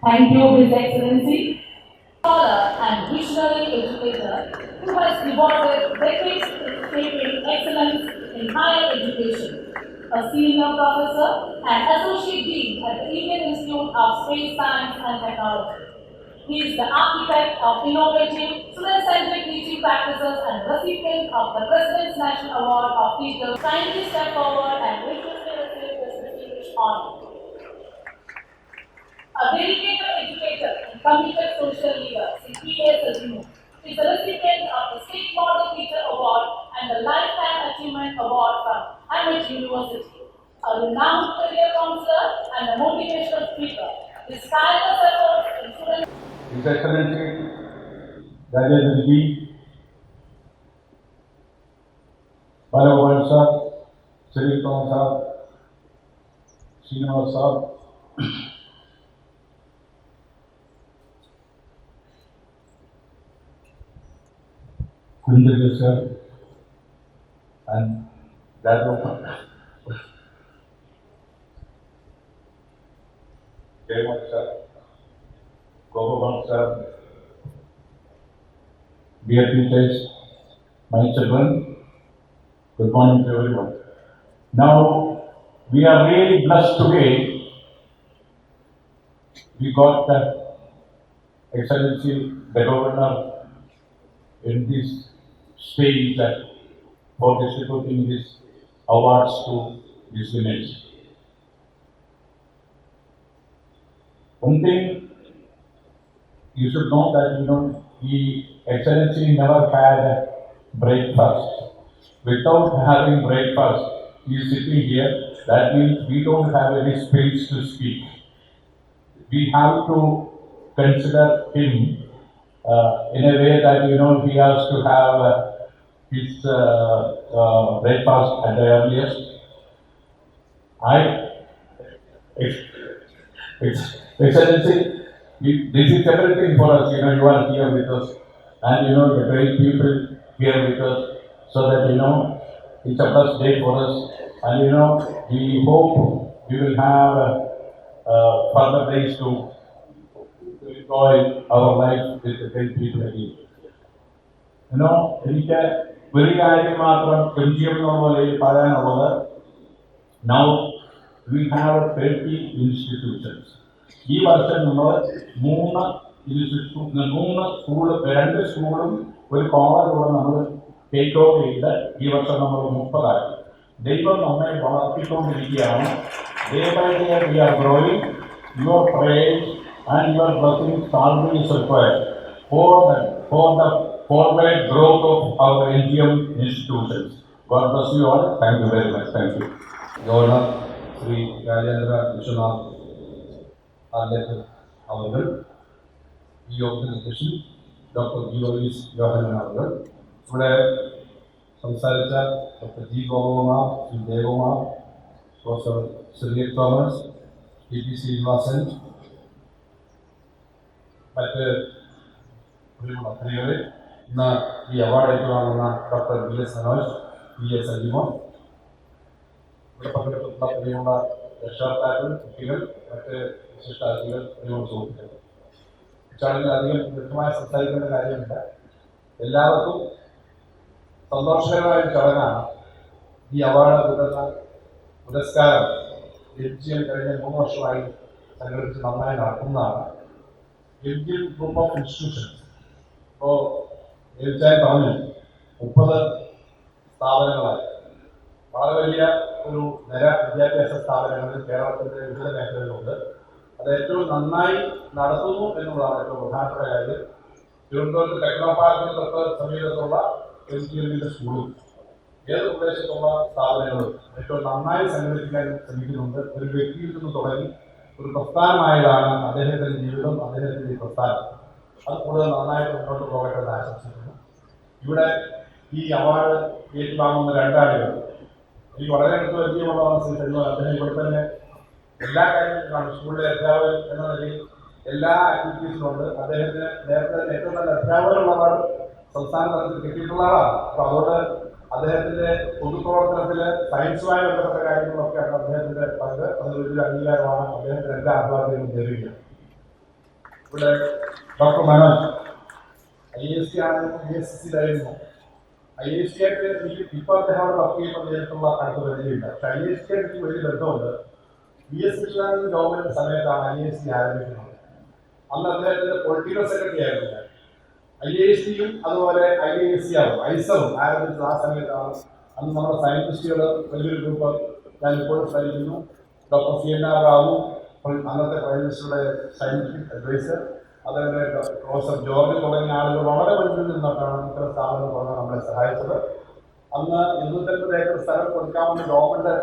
Thank you, His Excellency, scholar and visionary educator who has devoted decades to shaping excellence in higher education, a senior professor and associate dean at the Indian Institute of Space Science and Technology. He is the architect of innovative, student-centric teaching practices and recipient of the President's National Award of Teachers. Kindly step forward and graciously receive this distinguished honor. A dedicated educator and committed social leader, C.P.A. Sajimu, is the recipient of the State Model Teacher Award and the Lifetime Achievement Award from Harvard University. A renowned career counselor and a motivational speaker, his tireless efforts in student. His Excellency Rajendra Ji, Malayalam sir, Sri sir, Srinivas sir, Kundaga sir, and Dado Yohannan sir, Governor sir, dear teachers, my children, good morning to everyone. Now, we are really blessed today. We got the Excellency, the Governor, in this stage for distributing these awards to these winners. One thing you should know that the Excellency never had breakfast. Without having breakfast, he is sitting here. That means we don't have any space to speak. We have to consider him in a way that he has to have his breakfast at the earliest. Excellency, this is everything for us. You are here with us, and the great people here with us, so that it's a blessed day for us, and we hope we will have further days to enjoy our life with the great people again. എനിക്ക് ഒരു കാര്യം മാത്രം MGM എന്നുള്ള നിലയിൽ പറയാനുള്ളത്, now we have 30 institutions. ഈ വർഷം നമ്മൾ 3 സ്കൂൾ, 2 സ്കൂളും ഒരു കോളേജോടെ നമ്മൾ ടേക്ക് ഓവർ ചെയ്ത് ഈ വർഷം നമ്മൾ 30 ആക്കി. ദൈവം നമ്മെ വളർത്തിക്കൊണ്ടിരിക്കുകയാണ്. Day by day we are growing. Your praise and your blessings always required for the forward growth of our NGM institutions. God bless you all. Thank you very much. Thank you. Governor Shri Rajendra Vishwanath അവർ, ഈ യോഗത്തിന് അധ്യക്ഷൻ doctor Yohannan അവർ, ഇവിടെ സംസാരിച്ച doctor G Gopakumar, Shri Devakumar, professor Shri Thomas, T Srinivasan, മറ്റ് പ്രിയരെ, ഇന്ന് ഈ അവാർഡ് ഏറ്റുവാങ്ങുന്ന doctor BS Sanoj, PA Sajimon, ഇവിടെ പങ്കെടുത്തിട്ടുള്ള പ്രിയമുള്ള രക്ഷകർത്താക്കൾ, കുട്ടികൾ, മറ്റ് വിശിഷ്ടാതിഥികൾ, പ്രിയമുള്ള സുഹൃത്തുക്കൾ. ചടങ്ങിൽ അധികം വ്യക്തമായി സംസാരിക്കേണ്ട കാര്യമില്ല. എല്ലാവർക്കും സന്തോഷകരമായ ഒരു ചടങ്ങാണ്. ഈ അവാർഡ് കിട്ടുന്ന പുരസ്കാരം MGM കഴിഞ്ഞ 3 വർഷമായി സംഘടിപ്പിച്ച് നന്നായി നടക്കുന്നതാണ്. MGM ഗ്രൂപ്പ് ഓഫ് ഇൻസ്റ്റിറ്റ്യൂഷൻസ് ഇപ്പോൾ തീർച്ചയായും പറഞ്ഞു 30 സ്ഥാപനങ്ങളായി വളരെ വലിയ ഒരു നിര വിദ്യാഭ്യാസ സ്ഥാപനങ്ങളിൽ കേരളത്തിൻ്റെ വിവിധ മേഖലകളിലുണ്ട്. അത് ഏറ്റവും നന്നായി നടത്തുന്നു എന്നുള്ളതാണ് ഏറ്റവും പ്രധാനപ്പെട്ട കാര്യം. തിരുവനന്തപുരത്ത് ടെക്നോ പാർക്കിന് തൊട്ട് സമീപത്തുള്ള MGMന്റെ സ്കൂളും ഏത് പ്രദേശത്തുള്ള സ്ഥാപനങ്ങളും ഏറ്റവും നന്നായി സംഘടിപ്പിക്കാൻ ശ്രമിക്കുന്നുണ്ട്. ഒരു വ്യക്തിയിൽ നിന്ന് തുടങ്ങി ഒരു പ്രസ്ഥാനമായതാണ് അദ്ദേഹത്തിൻ്റെ ജീവിതം, അദ്ദേഹത്തിൻ്റെ ഈ പ്രസ്ഥാനം. അത് കൂടുതൽ നന്നായിട്ട് മുന്നോട്ട് പോകട്ടെ എന്ന് ആശംസിക്കുന്നു. ഇവിടെ ഈ അവാർഡ് ഏറ്റുവാങ്ങുന്ന 2 ആളുകൾ എനിക്ക് വളരെ അടുത്ത് പരിചയമുള്ളതാണ്. ശ്രീ സജീവൻ, അദ്ദേഹം ഇവിടെ തന്നെ എല്ലാ കാര്യങ്ങളും സ്കൂളിലെ അധ്യാപകൻ എന്ന നിലയിൽ എല്ലാ ആക്ടിവിറ്റീസിലുണ്ട്. അദ്ദേഹത്തിന് നേരത്തെ തന്നെ ഏറ്റവും നല്ല അധ്യാപകനുള്ള അവാർഡ് സംസ്ഥാന തലത്തിൽ കിട്ടിയിട്ടുള്ള ആളാണ്. അപ്പോൾ അതുകൊണ്ട് അദ്ദേഹത്തിൻ്റെ പൊതുപ്രവർത്തനത്തിൽ സയൻസുമായി ബന്ധപ്പെട്ട കാര്യങ്ങളൊക്കെയാണ് അദ്ദേഹത്തിൻ്റെ പങ്ക്. അത് വലിയൊരു അംഗീകാരമാണ്. അദ്ദേഹത്തിന് എല്ലാ ആഹ്ലാദങ്ങളും നേരുകയാണ്. ഇവിടെ ഡോക്ടർ മനോജ് IAST ആണ്, ISCയിലായിരുന്നു. IAST ആയിട്ട് എനിക്ക് ഇപ്പോൾ അദ്ദേഹം അവിടെ വർക്ക് ചെയ്യുമ്പോൾ നേരിട്ടുള്ള അടുത്ത പരിചയമില്ല. പക്ഷെ IAST ആയിട്ട് എനിക്ക് വലിയ ബന്ധമുണ്ട്. VS ഗവൺമെന്റ് സമയത്താണ് IAST ആരംഭിക്കുന്നത്. അന്ന് അദ്ദേഹത്തിന്റെ പൊളിറ്റിക്കൽ സെക്രട്ടറി ആയിരുന്നു ഞാൻ. IASTയും അതുപോലെ IASCയും ഐസറും ആരംഭിച്ചത് ആ സമയത്താണ്. അന്ന് നമ്മുടെ സയന്റിസ്റ്റുകൾ വലിയൊരു ഗ്രൂപ്പ് ഞാൻ ഇപ്പോഴും സ്മരിക്കുന്നു. ഡോക്ടർ CNR റാവു, അന്നത്തെ പ്രൈം മിനിസ്റ്ററുടെ സയന്റിഫിക് അഡ്വൈസർ, അതേപോലെ പ്രൊഫസർ ജോർജ് തുടങ്ങിയ ആളുകൾ വളരെ മുൻപിൽ നിന്നിട്ടാണ് ഇത്തരം സ്ഥാപനങ്ങൾ തുടങ്ങാൻ നമ്മളെ സഹായിച്ചത്. അന്ന് 250 ഏക്കർ സ്ഥലം കൊടുക്കാമെന്ന് ഗവൺമെന്റ്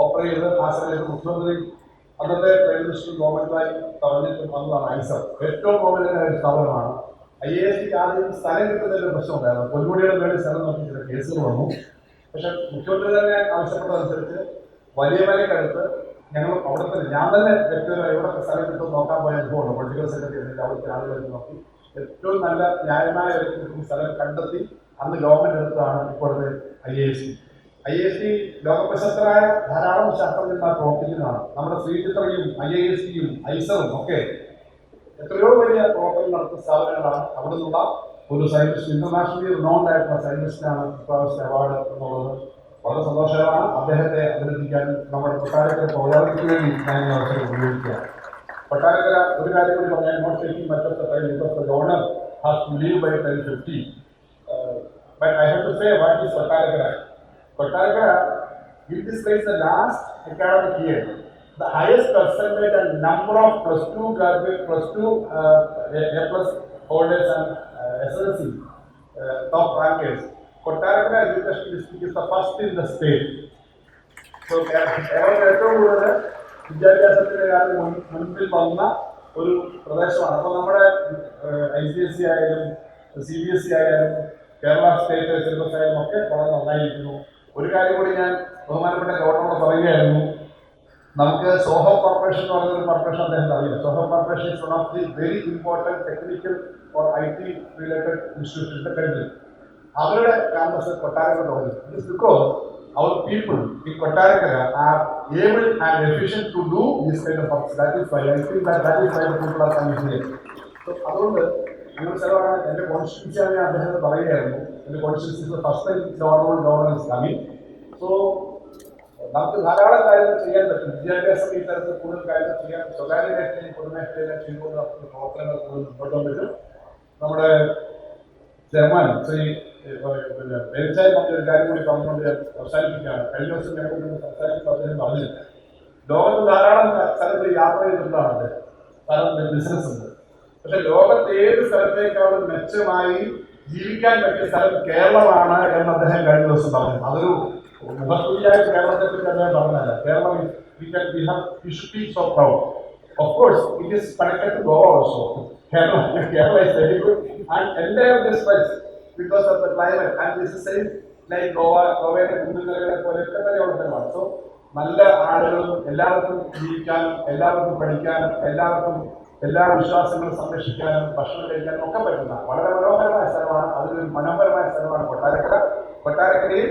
ഓഫർ ചെയ്ത് ആ സമയത്ത് മുഖ്യമന്ത്രി അന്നത്തെ പ്രൈം മിനിസ്റ്റർ ഗവൺമെന്റുമായി പറഞ്ഞിട്ട് വന്നതാണ് ഐസർ. ഏറ്റവും ഗവൺമെന്റിന്റെ ഒരു സ്ഥാപനമാണ്. IAST ആദ്യം സ്ഥലം കിട്ടുന്നതിന്റെ പ്രശ്നമുണ്ടായിരുന്നു. പൊന്മുടിയുടെ മേളിൽ സ്ഥലം നോക്കി ചില കേസുകൾ വന്നു. പക്ഷെ മുഖ്യമന്ത്രി തന്നെ ആവശ്യപ്പെട്ടതനുസരിച്ച് വലിയ മലയ്ക്കടുത്ത് ഞങ്ങൾ അവിടുത്തെ ഞാൻ തന്നെ വ്യക്തിപരമായി എവിടെ സ്ഥലം കിട്ടും നോക്കാൻ പോയ അനുഭവമുണ്ട്. പൊളിറ്റിക്കൽ സെക്രട്ടറി അവിടുത്തെ ആളുകളെ നോക്കി ഏറ്റവും നല്ല ന്യായമായ ഒരു സ്ഥലം കണ്ടെത്തി അന്ന് ഗവൺമെന്റ് എടുത്തതാണ് ഇപ്പോഴത്തെ IAST ലോകപ്രശസ്തരായ ധാരാളം ശാസ്ത്രജ്ഞന്മാർ പ്രവർത്തിക്കുന്നതാണ്. നമ്മുടെ ശ്രീചിത്രയും IASTയും ഐസറും ഒക്കെ എത്രയോ വലിയ പ്രവർത്തനം നടത്തുന്ന സ്ഥാപനങ്ങളാണ്. അവിടെ നിന്നുള്ള ഒരു സയന്റിസ്റ്റ്, ഇന്റർനാഷണലി റിനോൺഡ് ആയിട്ടുള്ള സയന്റിസ്റ്റിനാണ് ഇപ്രാവശ്യത്തെ അവാർഡ് എന്നുള്ളത് വളരെ സന്തോഷകരമാണ്. അദ്ദേഹത്തെ അഭിനന്ദിക്കാൻ നമ്മുടെ കൊട്ടാരക്കര പൗരാണിക്ക് വേണ്ടി ഞാൻ ഈ അവസരം ഉപയോഗിക്കുക. കൊട്ടാരക്കര ഒരു കാര്യം കൂടി പറഞ്ഞാൽ, not taking much of the time because the governor has to leave by 10:50. But I have to say what is Kottarakara. Kottarakara, in this place the last academic year, the highest percentage and number of +2 graduate, +2 A+ holders and SLC top rankers. Kottarakara Education District is the first in the state. So, ഏറ്റവും കൂടുതൽ വിദ്യാഭ്യാസത്തിന്റെ കാര്യം മുൻപിൽ വന്ന ഒരു പ്രദേശമാണ്. അപ്പോൾ നമ്മുടെ ICSE ആയാലും CBSE ആയാലും കേരള സ്റ്റേറ്റ് സിലബസ് ആയാലും ഒക്കെ വളരെ നന്നായിരിക്കുന്നു. ഒരു കാര്യം കൂടി ഞാൻ ബഹുമാനപ്പെട്ട ഗവർണറോട് പറയുകയായിരുന്നു. നമുക്ക് സോഹോ കോർപ്പറേഷൻ എന്ന് പറയുന്ന ഒരു കോർപ്പറേഷൻ അദ്ദേഹം അറിയില്ല. Zoho corporation is one of the very important technical or IT related institutions കണ്ടില്ല. അവരുടെ ക്യാമ്പസ് കൊട്ടാരക്കര തുടങ്ങി. It is because our people in Kottarakara are able and efficient to do this kind of work. That is why I think that is why the people are coming here. So അതുകൊണ്ട് അങ്ങനെ ചിലവാണ്. എൻ്റെ കോൺസ്റ്റിറ്റ്യൂൻസിയാണ് ഞാൻ അദ്ദേഹത്തെ പറയുകയായിരുന്നു. എൻ്റെ constituency first time governor is coming. So നമുക്ക് ധാരാളം കാര്യങ്ങൾ ചെയ്യാൻ പറ്റും. വിദ്യാഭ്യാസം ഈ തരത്തിൽ കൂടുതൽ കാര്യങ്ങൾ ചെയ്യാൻ സ്വകാര്യ മേഖലയും പൊതുമേഖലയിലും ചെയ്തുകൊണ്ട് നമുക്ക് പ്രവർത്തനങ്ങൾ കൂടുതൽ മുന്നോട്ട് പറ്റും. നമ്മുടെ ചെയർമാൻ ശ്രീ വെളിച്ചായി പറഞ്ഞൊരു കാര്യം കൂടി പറഞ്ഞുകൊണ്ട് ഞാൻ അവസാനിപ്പിക്കുകയാണ്. കഴിഞ്ഞ ദിവസം ഞങ്ങൾ സംസാരിക്കുമ്പോൾ അദ്ദേഹം പറഞ്ഞില്ല, ലോകത്ത് ധാരാളം സ്ഥലത്ത് യാത്ര ചെയ്തിട്ടുള്ളതാണ് അദ്ദേഹം. കാരണം ബിസിനസ് ഉണ്ട്. പക്ഷെ ലോകത്ത് ഏത് സ്ഥലത്തേക്കാളും മെച്ചമായി ജീവിക്കാൻ പറ്റിയ സ്ഥലം കേരളമാണ് എന്ന് അദ്ദേഹം കഴിഞ്ഞ ദിവസം പറഞ്ഞു. അതൊരു മുഖസ്തുതിയായിട്ട് കേരളത്തെ പറ്റി അദ്ദേഹം പറഞ്ഞതല്ല. Keralam we should be so proud. Of course, it is connected to Goa also. Kerala is very good and entire this place because of the climate and this is same like Goa, കുന്നുകളെ പോലെയൊക്കെ തന്നെയുള്ള സ്ഥലമാണ്. So നല്ല ആളുകളും എല്ലാവർക്കും ജീവിക്കാനും എല്ലാവർക്കും പഠിക്കാനും എല്ലാവർക്കും എല്ലാ വിശ്വാസങ്ങളും സംരക്ഷിക്കാനും ഭക്ഷണം കഴിക്കാനും ഒക്കെ പറ്റുന്ന വളരെ മനോഹരമായ സ്ഥലമാണ്. അതിലൊരു മനോഹരമായ സ്ഥലമാണ് കൊട്ടാരക്കര. കൊട്ടാരക്കരയിൽ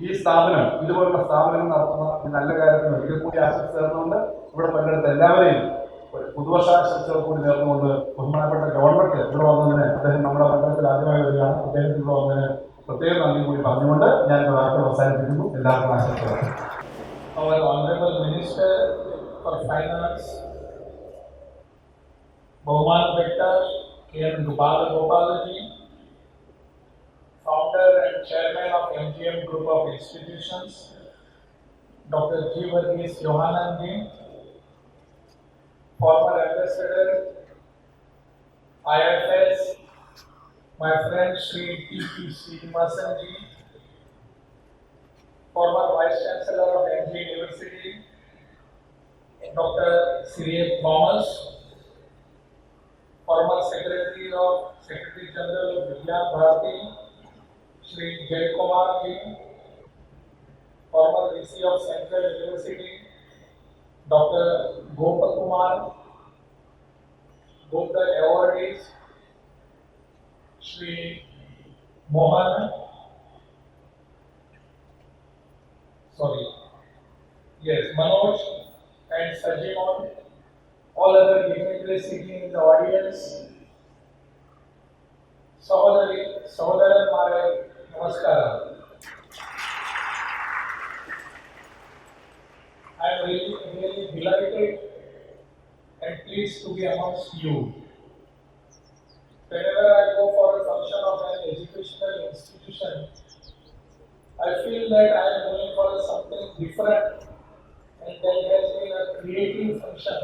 ഈ സ്ഥാപനം, ഇതുപോലുള്ള സ്ഥാപനങ്ങൾ നടത്തുന്ന ഈ നല്ല കാര്യത്തിന് ഒരിക്കൽ കൂടി ആശംസ നേർന്നുകൊണ്ട് ഇവിടെ പങ്കെടുത്ത എല്ലാവരെയും പുതുവർഷാശംസകൾ കൂടി നേർന്നുകൊണ്ട് ബഹുമാനപ്പെട്ട ഗവർണർക്ക് ഇവിടെ വന്നതിന്, അദ്ദേഹം നമ്മുടെ മണ്ഡലത്തിൽ ആദ്യമായി വരികയാണ്, അദ്ദേഹത്തിന് ഇവിടെ വന്നതിന് പ്രത്യേക നന്ദി കൂടി പറഞ്ഞുകൊണ്ട് ഞാൻ വാർത്ത അവസാനിപ്പിക്കുന്നു. എല്ലാവർക്കും ആശംസകൾ. Our Honorable Minister for Finance, Bhumana K.M. Gopalaji, Founder and Chairman of MGM Group of Institutions, Dr. G. Yohannan, former Ambassador, IFS, my friend Sri T.P. Srinivasan ji, former Vice Chancellor of MG University, Dr. Sri Thomas, former Secretary General of Vigyan Bharati, Sri Jay Kumar ji, former VC of Central University, Dr. Gopal Kumar, both the awardees, Sri Mohan, Manoj and Sajimon, all other dignitaries sitting in the audience, Sahodari, Sahodaranmare, Namaskaram. I am really delighted and pleased to be amongst you. Whenever I go for a function of an educational institution, I feel that I am going for something different, and that has been a creative function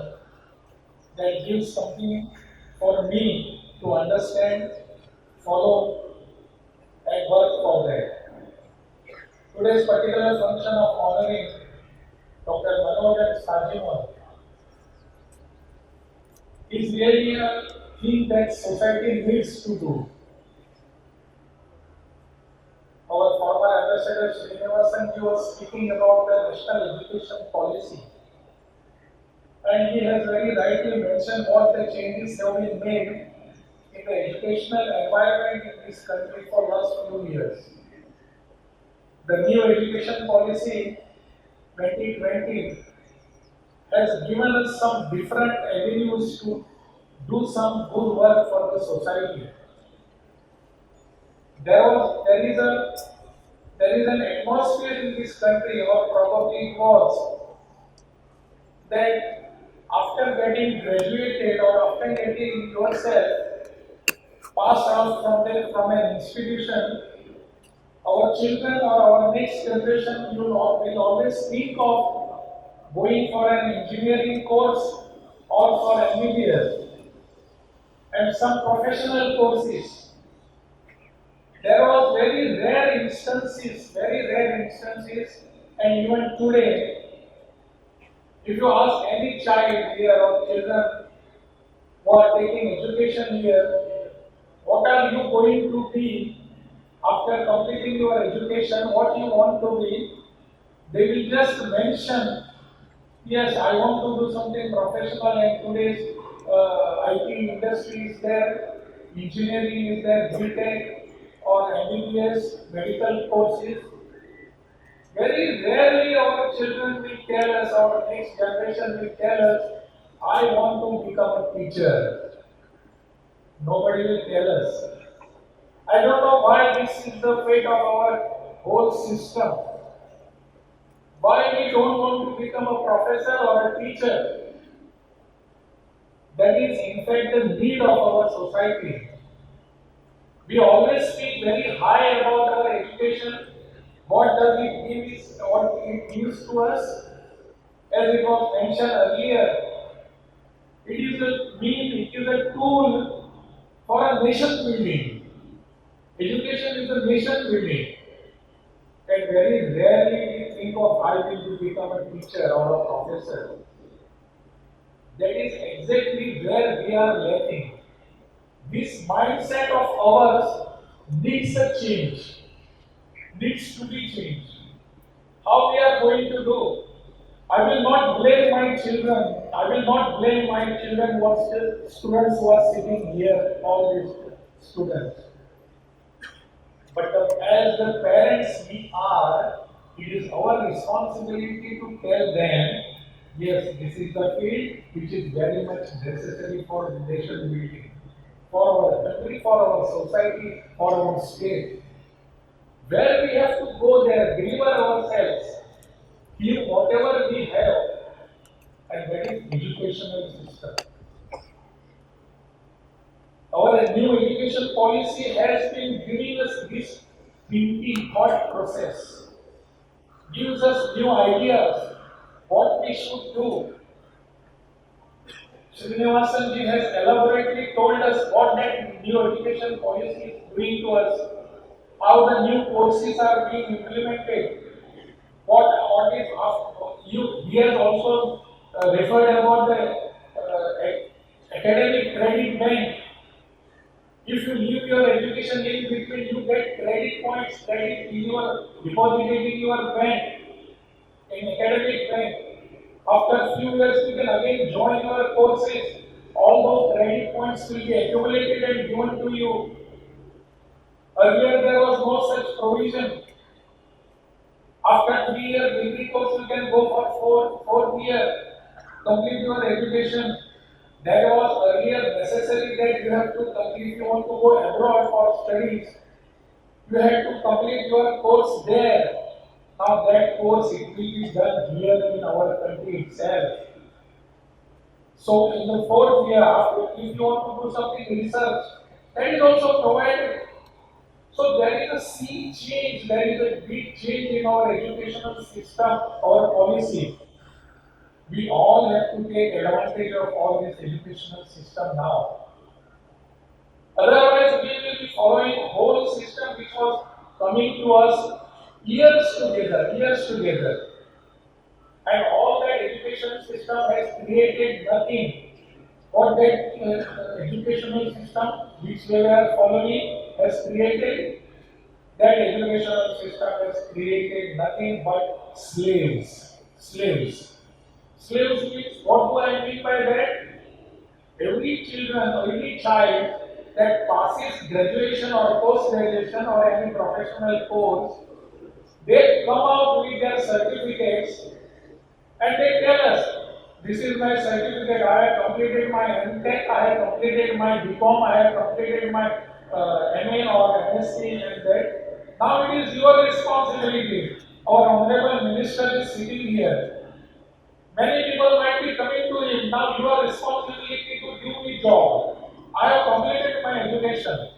that gives something for me to understand, follow, and work for that. Today's particular function of honoring Dr. Malayalam is really a thing that society needs to do. Our former ambassador Srinivasan was speaking about the national education policy, and he has very rightly mentioned what the changes have been made in the educational environment in this country for last few years. The new education policy 2020 has given us some different avenues to do some good work for the society. There is an atmosphere in this country, or probably it was, that after getting graduated or after getting yourself passed out from an institution, our children or our next generation will always think of going for an engineering course or for MBBS and some professional courses. There was very rare instances, and even today, if you ask any child here or children who are taking education here, what are you going to be after completing your education, what you want to be, they will just mention, yes, I want to do something professional, and today's IT industry is there, engineering is there, BTech or MBBS, medical courses. Very rarely our children will tell us, our next generation will tell us, I want to become a teacher. Nobody will tell us. I don't know why this is the fate of our whole system. Why we don't want to become a professor or a teacher? That is in fact the need of our society. We always speak very high about our education. What does it give? What it gives to us? As it was mentioned earlier, it is a tool for a nation building. Education is a nation building. And very rarely we think of I will become a teacher or a professor. That is exactly where we are lacking. This mindset of ours needs a change, needs to be changed. How we are going to do? I will not blame my children. I will not blame my children what students who are sitting here, all these students. But as the parents we are, it is our responsibility to tell them, yes, this is the field which is very much necessary for nation building, for our country, for our society, for our state. Where we have to go there, deliver ourselves, give whatever we have, and that is educational system. Our new education policy has been giving us this thinking thought process, gives us new ideas, what we should do. Srinivasan ji has elaborately told us what that new education policy is doing to us, how the new courses are being implemented, he has also referred about the academic credit bank. If you leave your education in between, you get credit points deposited in your bank, in academic bank. After a few years, you can again join your courses. All those credit points will be accumulated and given to you. Earlier, there was no such provision. After 3 years degree course, you can go for fourth year, complete your education. That was earlier necessary that you have to complete, if you want to go abroad for studies, you have to complete your course there. Now that course it will be done here in our country itself. So in the fourth year, after, if you want to do something research, that is also provided. So there is a sea change, there is a big change in our educational system, our policy. We all have to take advantage of all this educational system now. Otherwise, we will be following a whole system which was coming to us years together. And all that education system has created nothing. What that educational system which we are following has created, that educational system has created nothing but slaves. Slaves. Slaves means, what do I mean by that? Every child that passes graduation or post-graduation or any professional course, they come out with their certificates and they tell us, this is my certificate, I have completed my MTech, I have completed my BCom, I have completed my MA or MSc and that. Now it is your responsibility. Our Honorable Minister is sitting here. Many people might be coming to him, now your responsibility to give me job. I have completed my education.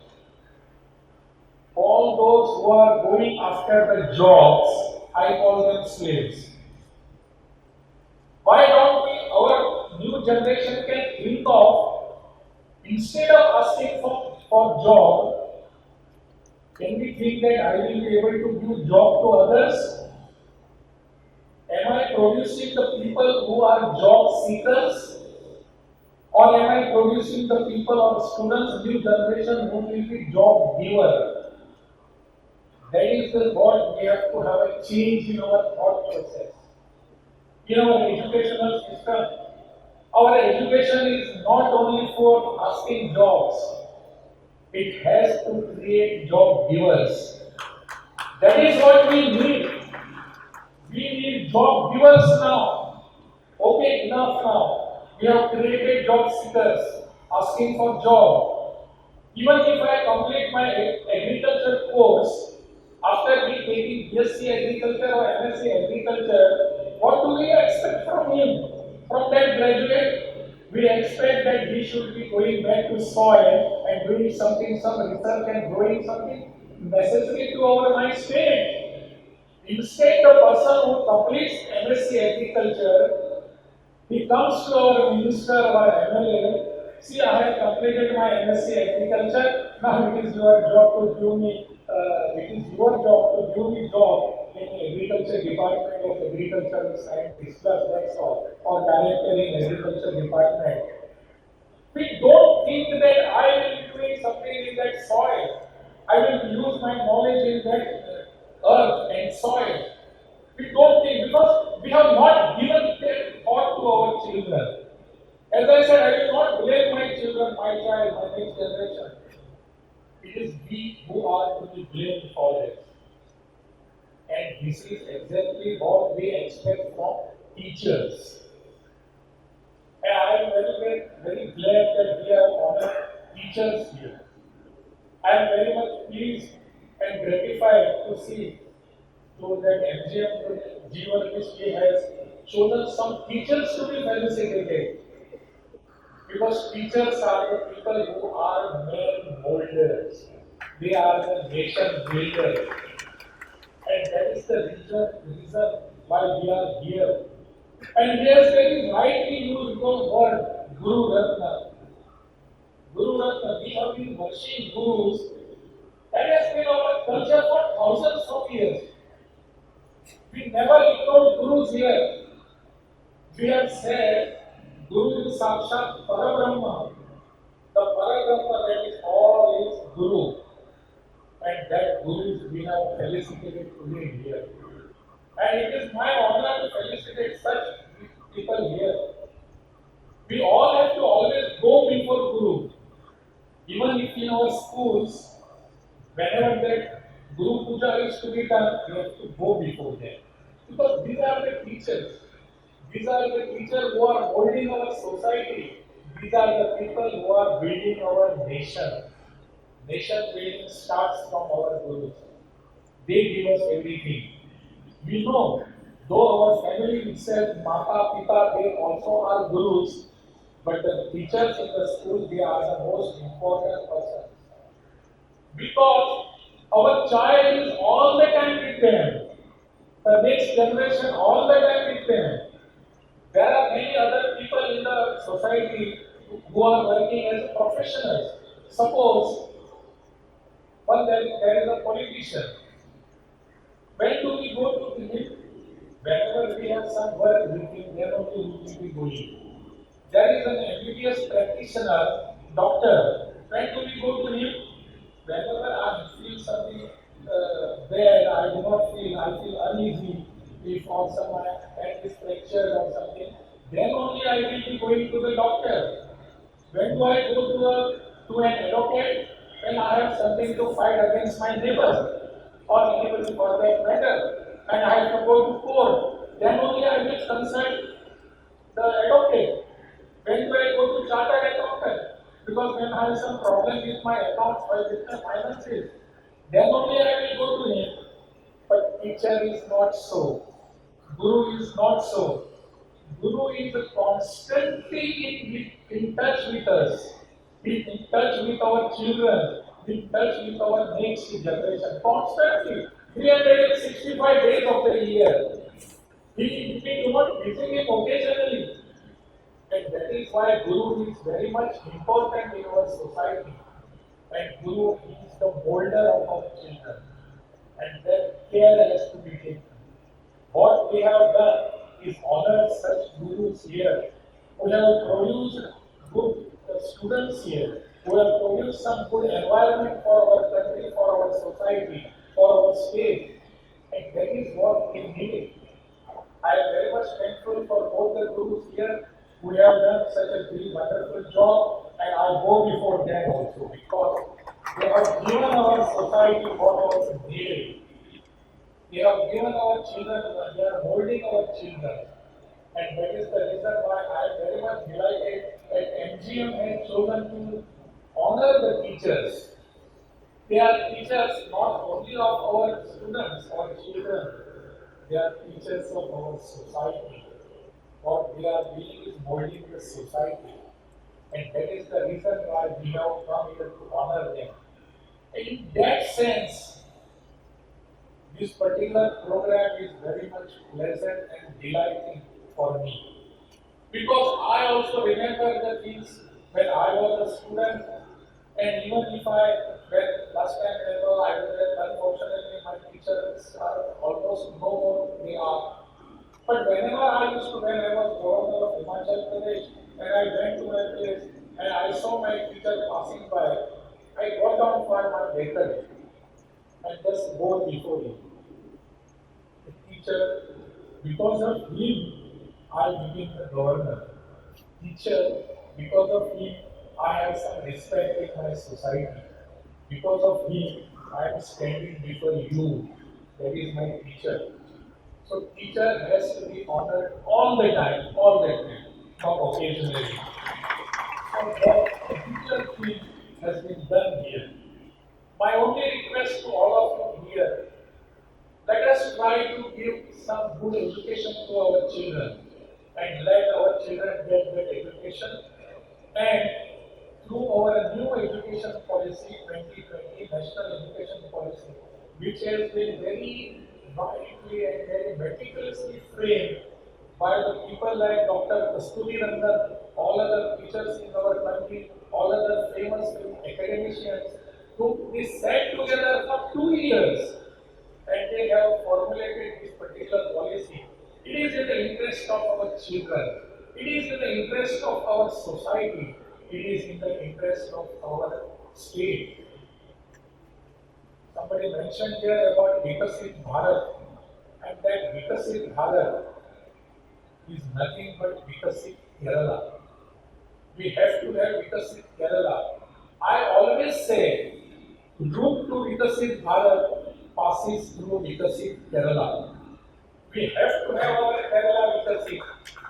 All those who are going after the jobs, I call them slaves. Why don't we, our new generation can think of, instead of asking for job, can we think that I will be able to give job to others? Am I producing the people who are job seekers? Or am I producing the people or students, new generation who will be job giver? That is what we have to have a change in our thought process. In our educational system, our education is not only for asking jobs, it has to create job givers. That is what we need. We need job givers now. Okay, enough now. We have created job seekers asking for job. Even if I complete my agriculture course, after me taking BSc agriculture or MSc agriculture, what do we expect from him? From that graduate, we expect that he should be going back to soil and doing something, some research and growing something necessary to our my state. Instead, the person who completes MSc agriculture, he comes to our minister or MLA, see, I have completed my MSc agriculture, now it is your job to give me, job in agriculture department of agricultural science, that's all, or director in agriculture department. We don't think that I will be doing something in that soil. I will use my knowledge in that earth and soil. We don't think, because we have not given that thought to our children. As I said, I will not blame my children, my child, my next generation. It is we who are to be blamed for this. And this is exactly what we expect from teachers. And I am very glad that we have honored teachers here. I am very much pleased and gratified to see that MGM University has chosen some teachers to be felicitated. Because teachers are the people who are man molders. They are the nation builders. And that is the reason why we are here. And he has very rightly used the word Guru Ratna. Guru Ratna, we have been worshiping gurus. That has been our culture for thousands of years. We never ignored gurus here. We have said Guru is Sakshat Parabrahma. The Parabrahma, that is all is Guru. And that Guru is we have felicitated today here. And it is my honor to felicitate such people here. We all have to always go before Guru. Even if in our schools, whenever that Guru Puja is to be done, we have to go before them. Because these are the teachers. These are the teachers who are molding our society. These are the people who are building our nation. Nation building starts from our gurus. They give us everything. We know, though our family itself, Mata, Pita, they also are gurus, but the teachers in the school, they are the most important persons. Because our child is all the time with them. The next generation all the time with them. There are many other people in the society who are working as professionals. Suppose there is a politician. When do we go to him? Whenever we have some work with him, then only we will be going. There is an MBBS practitioner, doctor. When do we go to him? Whenever I feel something bad, I do not feel, I feel uneasy, if on some hand is fractured or something, then only I will be going to the doctor. When do I go to an advocate? When I have something to fight against my neighbor or anybody for that matter, and I have to go to court, then only I will consult the advocate. When do I go to chartered accountant? Because when I have some problem with my accounts or with my finances, then only I will go to him. But teacher is not so. Guru is not so. Guru is constantly in touch with us. He's in touch with our children, in touch with our next generation. Constantly. 365 days of the year. We do not visit him occasionally. And that is why Guru is very much important in our society. And Guru is the molder of our children. And that care has to be taken. What we have done is honor such Gurus here. We have produced good students here. We have produced some good environment for our country, for our society, for our state. And that is what we need. I am very much thankful for both the Gurus here who have done such a very wonderful job, and I go before them also because they have given our society what was needed. They have given our children, they are molding our children, and that is the reason why I am very much delighted that MGM has chosen to honor the teachers. They are teachers not only of our students or children, they are teachers of our society. What they are doing is molding the society. And that is the reason why we have come here to honor them. And in that sense, this particular program is very much pleasant and delighting for me. Because I also remember the things when I was a student, and even if when last time I was there, unfortunately my teachers are almost no more, they are. But whenever when I was governor of Himachal Pradesh, and I went to my place, and I saw my teacher passing by, I got down for my vehicle and just go before him. The teacher, because of him, I became the governor. Teacher, because of him, I have some respect in my society. Because of him, I am standing before you. That is my teacher. So teacher has to be honored all the time, not occasionally. So what the teacher thing has been done here. My only request to all of you here, let us try to give some good education to our children and let our children get that education. And through our new education policy, 2020 National Education Policy, which has been very rightly and very meticulously framed by the people like Dr. Kasturi Rangan, all other teachers in our country, all other famous academicians, who we sat together for 2 years and they have formulated this particular policy. It is in the interest of our children. It is in the interest of our society. It is in the interest of our state. Somebody mentioned here about Vikasit Bharat, and that Vikasit Bharat is nothing but Vikasit Kerala. We have to have Vikasit Kerala. I always say, route to Vikasit Bharat passes through Vikasit Kerala. We have to have our Kerala Vikasit.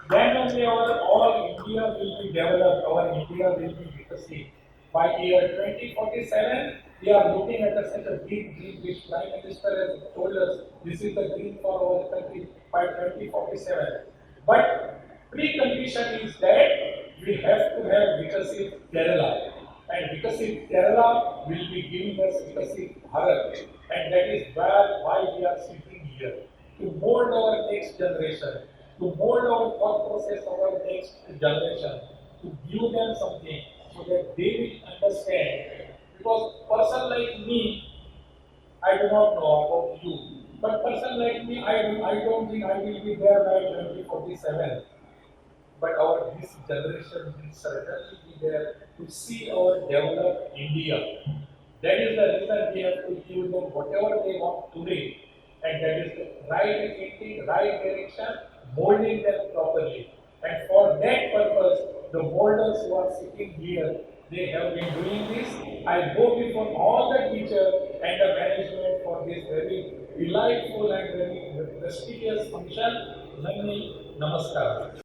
Then only our all India will be developed, our India will be Vikasi. By year 2047, we are looking at such a big dream which Prime Minister has told us this is the dream for our country by 2047. But precondition is that we have to have Vikasi Kerala. And Vikasi Kerala will be giving us Vikasi Bharat. And that is why we are sitting here. To mold our next generation, to mold our thought process of our next generation, to give them something so that they will understand. Because person like me, I do not know about you, but person like me, I don't think I will be there by 2047. But our this generation will certainly be there to see our developed India. That is the reason we have to give them whatever they want today, and that is the right thinking, right direction, molding them properly. And for that purpose, the molders who are sitting here, they have been doing this. I go before all the teachers and the management for this very delightful and very prestigious function. Namaskar.